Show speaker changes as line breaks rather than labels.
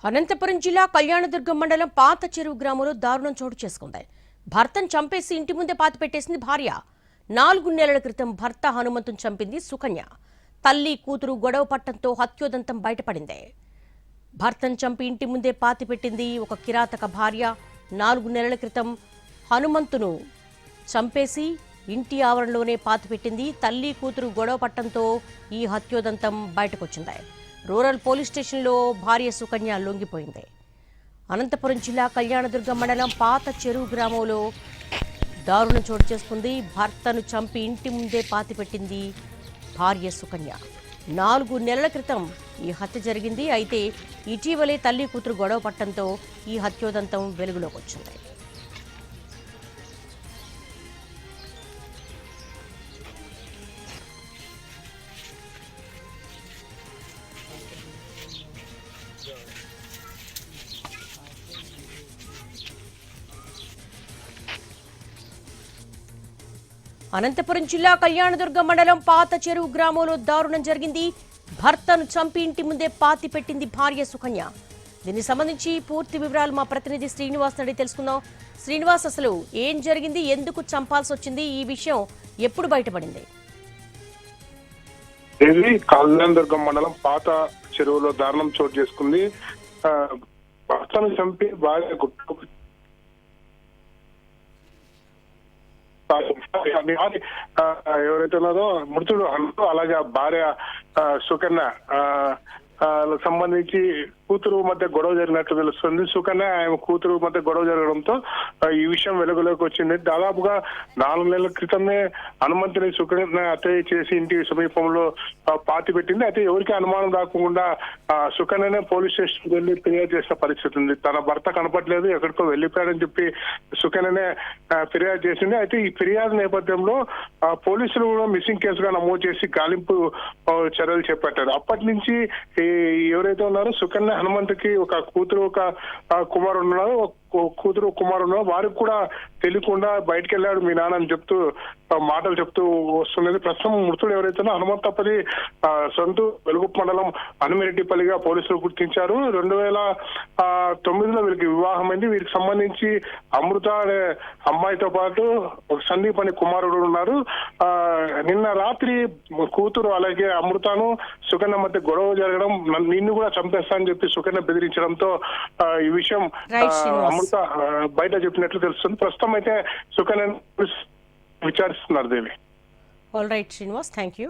అనంతపురం జిల్లా కళ్యాణదుర్గం మండలం పాత చెరువు గ్రామంలో దారుణం చోటు చేసుకుంది. భర్తను చంపేసి ఇంటి ముందే పాతిపెట్టేసింది భార్య. 4 నెలల క్రితం భర్త హనుమంతుని చంపింది సుకన్య. తల్లి కూతురు గొడవ పట్టంతో హత్యోదంతం బయటపడింది. భర్తను చంపి ఇంటి ముందే పాతిపెట్టింది ఒక కిరాతక భార్య. 4 నెలల క్రితం హనుమంతును చంపేసి ఇంటి ఆవరణలోనే పాతిపెట్టింది. తల్లి కూతురు గొడవ పట్టంతో ఈ హత్యోదంతం బయటకొచ్చింది. రూరల్ పోలీస్ స్టేషన్లో భార్య సుకన్య లొంగిపోయింది. అనంతపురం జిల్లా కళ్యాణదుర్గం మండలం పాత చెరువు గ్రామంలో దారుణం చోటు చేసుకుంది. భర్తను చంపి ఇంటి ముందే పాతిపెట్టింది భార్య సుకన్య. 4 నెలల క్రితం ఈ హత్య జరిగింది. అయితే ఇటీవలే తల్లి కూతురు గొడవ పట్టడంతో ఈ హత్యోదంతం వెలుగులోకి వచ్చింది. అనంతపురం జిల్లా కళ్యాణదుర్గం మండలం పాత చెరువు గ్రామంలో దారుణం జరిగింది. భర్తను చంపి ఇంటి ముందే పాతి పెట్టింది భార్య సుకన్య. దీనికి సంబంధించి పూర్తి వివరాలు మా ప్రతినిధి శ్రీనివాస్ అడిగి తెలుసుకుందాం. శ్రీనివాస్, అసలు ఏం జరిగింది, ఎందుకు చంపాల్సి వచ్చింది, ఈ విషయం ఎప్పుడు బయటపడింది?
కళ్యాణదుర్గం మండలం పాత చెరువులో దారుణం చోటు చేసుకుంది. భర్తను చంపి భార్య ఎవరైతే ఉన్నారో మృతుడు అలాగే భార్య సుకన్య సంబంధించి కూతురు మధ్య గొడవ జరిగినట్లు తెలుస్తుంది. సుకన్య ఆమె కూతురు మధ్య గొడవ జరగడంతో ఈ విషయం వెలుగులోకి వచ్చింది. దాదాపుగా 4 నెలల క్రితమే హనుమంతుని సుకన్య హత్య చేసి ఇంటి సమీపంలో పాతి పెట్టింది. అయితే ఎవరికి అనుమానం రాకుండా సుకన్యనే పోలీస్ స్టేషన్ వెళ్లి ఫిర్యాదు చేసిన పరిస్థితి ఉంది. తన భర్త కనపట్లేదు, ఎక్కడికో వెళ్లిపోయాడని చెప్పి సుకన్యనే ఫిర్యాదు చేసింది. అయితే ఈ ఫిర్యాదు నేపథ్యంలో పోలీసులు కూడా మిస్సింగ్ కేసుగా నమోదు చేసి గాలింపు చర్యలు చేపట్టారు. అప్పటి నుంచి ఎవరైతే ఉన్నారో సుకన్య హనుమంతుకి ఒక కూతురు ఒక కుమారుడు ఉన్నారు, కూతురు కుమారుడు వారికి కూడా తెలియకుండా బయటకు వెళ్ళాడు మీ నాన్న అని చెప్తూ మాటలు చెప్తూ వస్తున్నది. ప్రస్తుతం మృతుడు ఎవరైతే హనుమంతప్పది సొంత వెలుగుప్ప మండలం హనుమిరెడ్డిపల్లిగా పోలీసులు గుర్తించారు. 2009లో వీరికి వివాహమైంది. వీరికి సంబంధించి అమృత అనే అమ్మాయితో పాటు ఒక సందీప్ అనే కుమారుడు ఉన్నారు. నిన్న రాత్రి కూతురు అలాగే అమృతను సుకన్య మధ్య గొడవ జరగడం, నిన్ను కూడా చంపేస్తా అని చెప్పి సుకన్య బెదిరించడంతో ఈ విషయం అమృత బయట చెప్పినట్లు తెలుస్తుంది. ప్రస్తుతం అయితే సుకన్య విచారిస్తున్నారు Devi.
All right Srinivas, thank you.